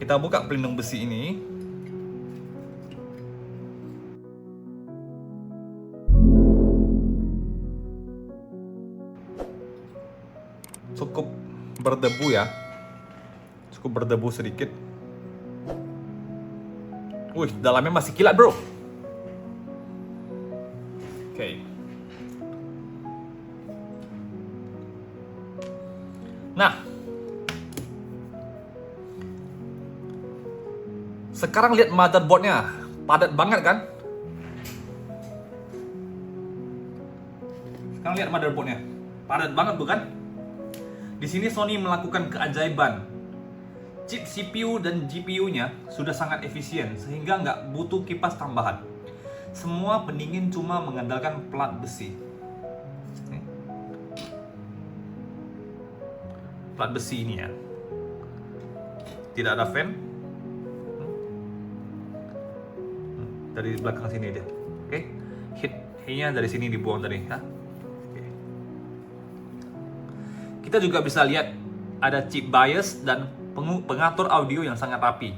Kita buka pelindung besi ini. Cukup berdebu ya. Cukup berdebu sedikit. Wih, dalamnya masih kilat bro. Oke. Nah, sekarang lihat motherboardnya, padat banget kan? Sekarang lihat motherboardnya, padat banget bukan? Di sini Sony melakukan keajaiban. Chip CPU dan GPU-nya sudah sangat efisien sehingga nggak butuh kipas tambahan. Semua pendingin cuma mengandalkan plat besi. Plat besi ini ya. Tidak ada fan. Dari belakang sini dia. Oke. Heat-nya dari sini dibuang tadi, ya. Oke. Kita juga bisa lihat ada chip bias dan pengatur audio yang sangat rapi.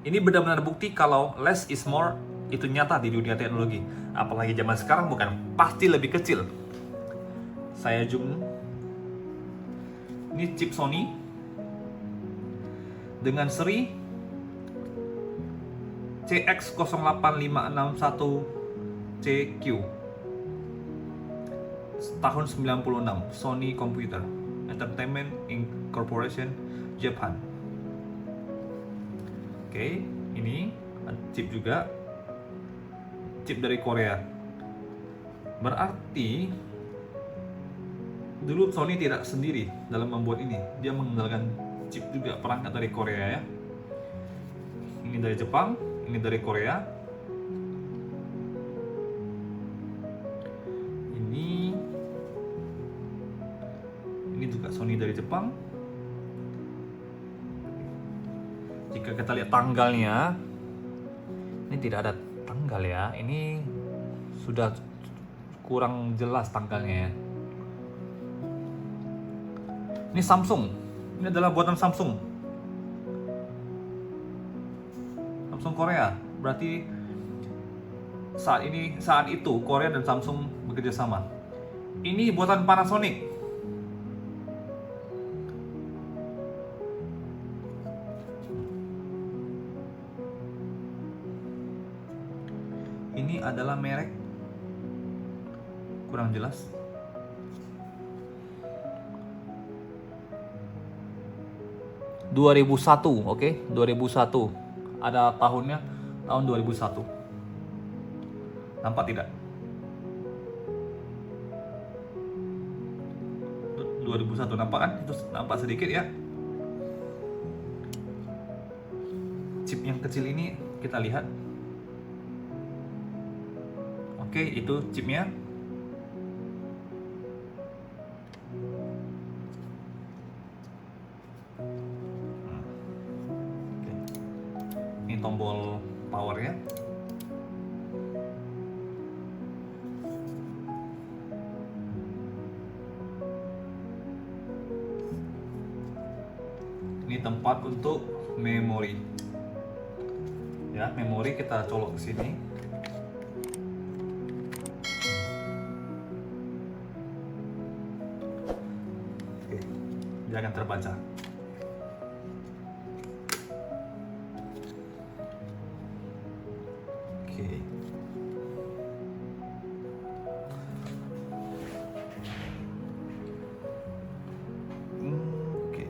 Ini benar-benar bukti kalau less is more itu nyata di dunia teknologi. Apalagi zaman sekarang bukan pasti lebih kecil. Saya zoom. Ini chip Sony dengan seri CX08561CQ tahun 96, Sony Computer Entertainment Incorporation, Japan. Oke, ini chip juga, chip dari Korea. Berarti dulu Sony tidak sendiri dalam membuat ini. Dia menggunakan chip juga perangkat dari Korea ya. Ini dari Jepang, ini dari Korea. Ini juga Sony dari Jepang. Jika kita lihat tanggalnya, ini tidak ada tanggal ya. Ini sudah kurang jelas tanggalnya ya. Ini Samsung. Ini adalah buatan Samsung. Samsung Korea. Berarti saat itu Korea dan Samsung bekerja sama. Ini buatan Panasonic. Ini adalah merek kurang jelas. Oke, 2001. Ada tahunnya, tahun 2001. Nampak tidak? 2001 nampak kan? Itu nampak sedikit ya. Chip yang kecil ini kita lihat. Oke, itu chipnya. Oke. Ini tombol powernya. Ini tempat untuk memori. Ya, memori kita colok ke sini. Dia akan terbaca. Oke. Oke.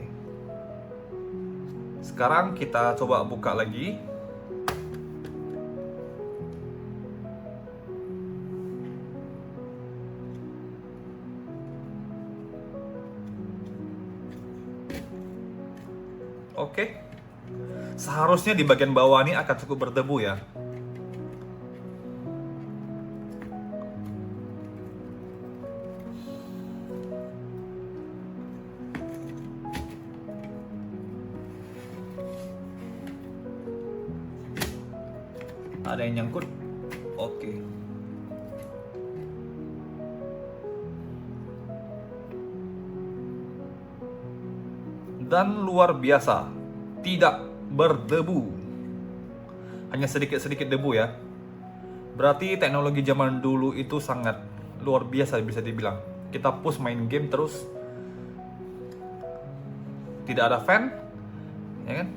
Sekarang kita coba buka lagi. Oke. Seharusnya di bagian bawah ini akan cukup berdebu ya. Ada yang nyangkut. Oke. Dan luar biasa, tidak berdebu. Hanya sedikit-sedikit debu ya. Berarti teknologi zaman dulu itu sangat luar biasa bisa dibilang. Kita push main game terus, tidak ada fan, ya kan?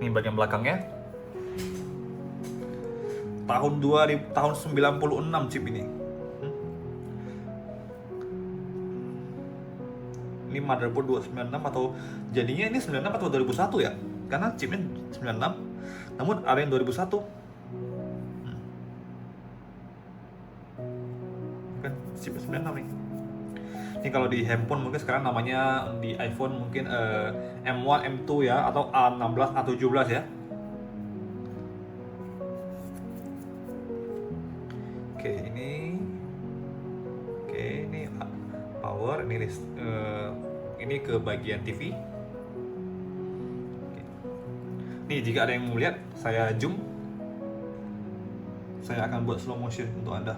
Ini bagian belakangnya. Tahun 96 chip ini. Ini motherboard 296 atau jadinya ini 96 atau 2001 ya? Karena chipnya 96, namun ada yang 2001. Kan chip 96 nih. Ini kalau di handphone mungkin sekarang namanya di iPhone mungkin M1, M2 ya, atau A16, A17 ya. Oke, ini power, ini ke bagian TV. Oke. Nih jika ada yang mau lihat, saya zoom. Saya akan buat slow motion untuk Anda.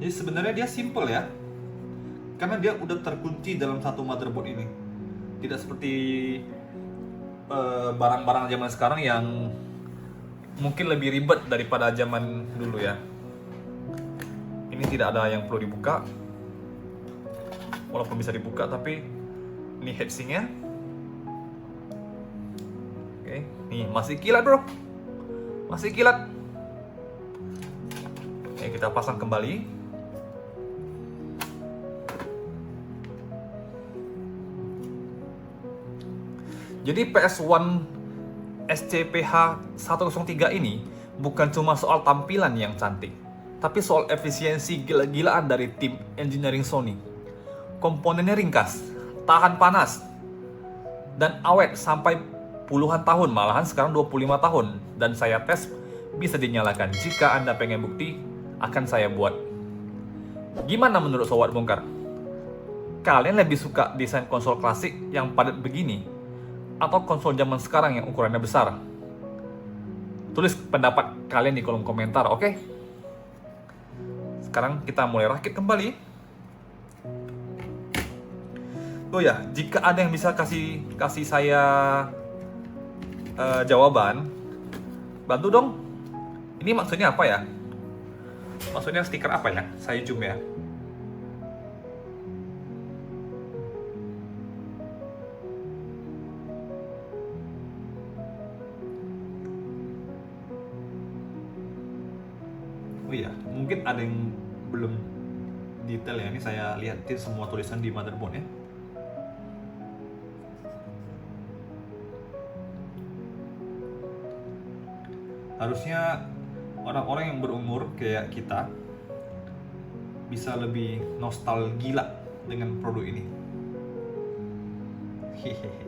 Jadi sebenarnya dia simple ya, karena dia udah terkunci dalam satu motherboard ini. Tidak seperti barang-barang zaman sekarang yang mungkin lebih ribet daripada zaman dulu ya. Ini tidak ada yang perlu dibuka, walaupun bisa dibuka, tapi ini heatsinknya. Oke, nih masih kilat bro, masih kilat. Oke, kita pasang kembali. Jadi PS1 SCPH 103 ini bukan cuma soal tampilan yang cantik, tapi soal efisiensi gila-gilaan dari tim engineering Sony. Komponennya ringkas, tahan panas, dan awet sampai puluhan tahun, malahan sekarang 25 tahun. Dan saya tes bisa dinyalakan. Jika Anda pengen bukti, akan saya buat. Gimana menurut Sobat Bongkar? Kalian lebih suka desain konsol klasik yang padat begini, atau konsol zaman sekarang yang ukurannya besar? Tulis pendapat kalian di kolom komentar, oke? Sekarang kita mulai rakit kembali. Oh ya, jika ada yang bisa kasih saya jawaban, bantu dong. Ini maksudnya apa ya? Maksudnya stiker apa ya? Saya zoom ya. Oh iya, mungkin ada yang belum detail ya. Ini saya lihatin semua tulisan di motherboardnya. Harusnya orang-orang yang berumur kayak kita bisa lebih nostalgia dengan produk ini. Hehehe.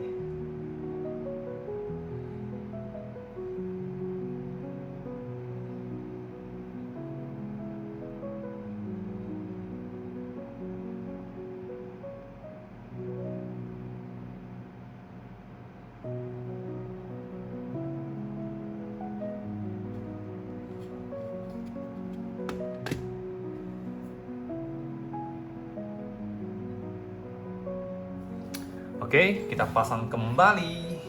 Oke, kita pasang kembali.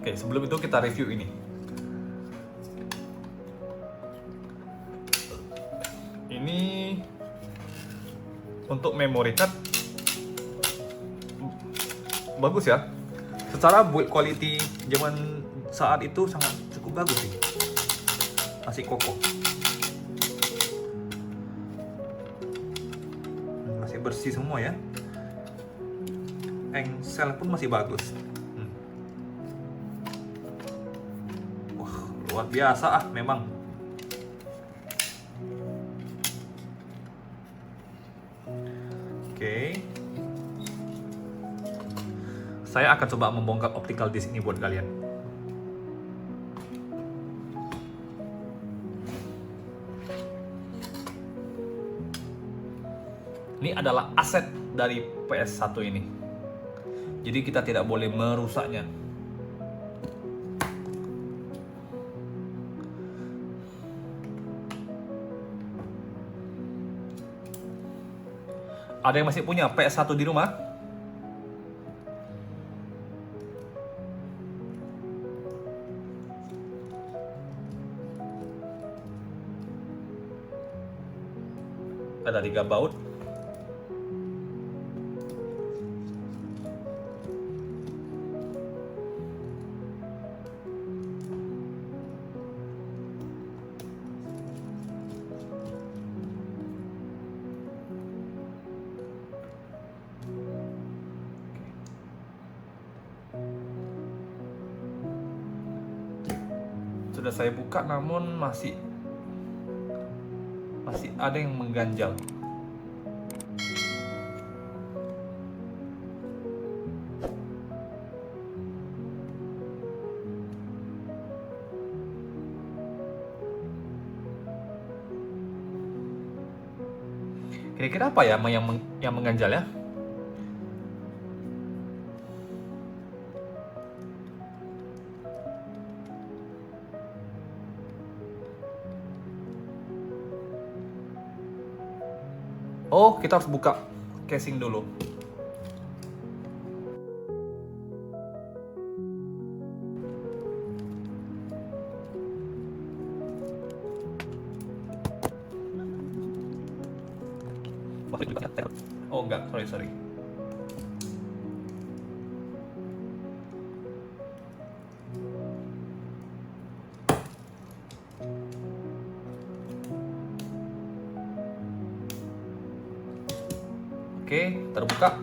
Oke, sebelum itu kita review ini. Ini untuk memory card bagus ya. Secara build quality zaman saat itu sangat cukup bagus sih, masih kokoh, masih bersih semua ya. Engsel pun masih bagus. Wah, luar biasa memang. Oke, Saya akan coba membongkar optical disc ini buat kalian. Ini adalah aset dari PS1 ini. Jadi kita tidak boleh merusaknya. Ada yang masih punya PS1 di rumah? Ada 3 baut. Sudah saya buka, namun masih ada yang mengganjal. Kira-kira apa ya yang mengganjal ya? Oh, kita harus buka casing dulu. Oh enggak, sorry. Oke, terbuka.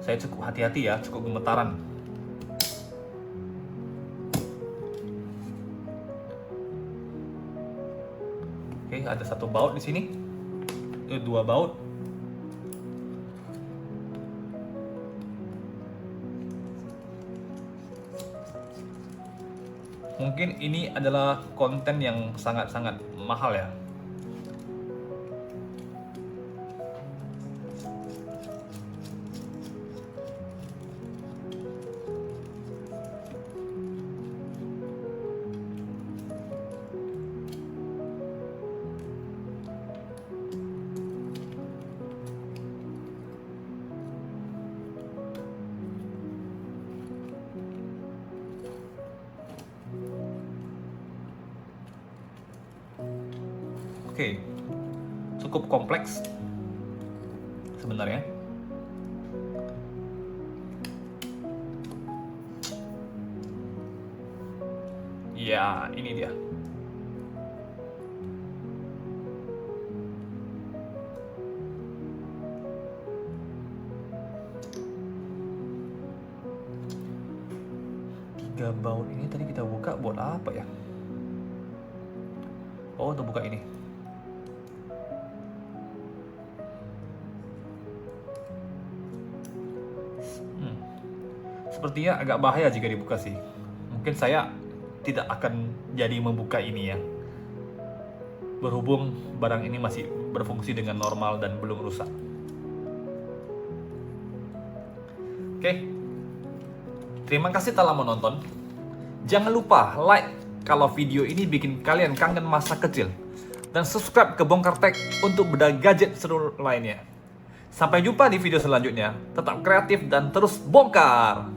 Saya cukup hati-hati ya, cukup gemetaran. Oke, ada 1 baut di sini. 2 baut. Mungkin ini adalah konten yang sangat-sangat mahal ya. Oke, cukup kompleks sebenarnya. Ya, ini dia. Tiga baut ini tadi kita buka buat apa ya? Oh, untuk buka ini. Sepertinya agak bahaya jika dibuka sih. Mungkin saya tidak akan jadi membuka ini ya. Berhubung barang ini masih berfungsi dengan normal dan belum rusak. Oke. Terima kasih telah menonton. Jangan lupa like kalau video ini bikin kalian kangen masa kecil. Dan subscribe ke Bongkar Tech untuk bedah gadget seru lainnya. Sampai jumpa di video selanjutnya. Tetap kreatif dan terus bongkar!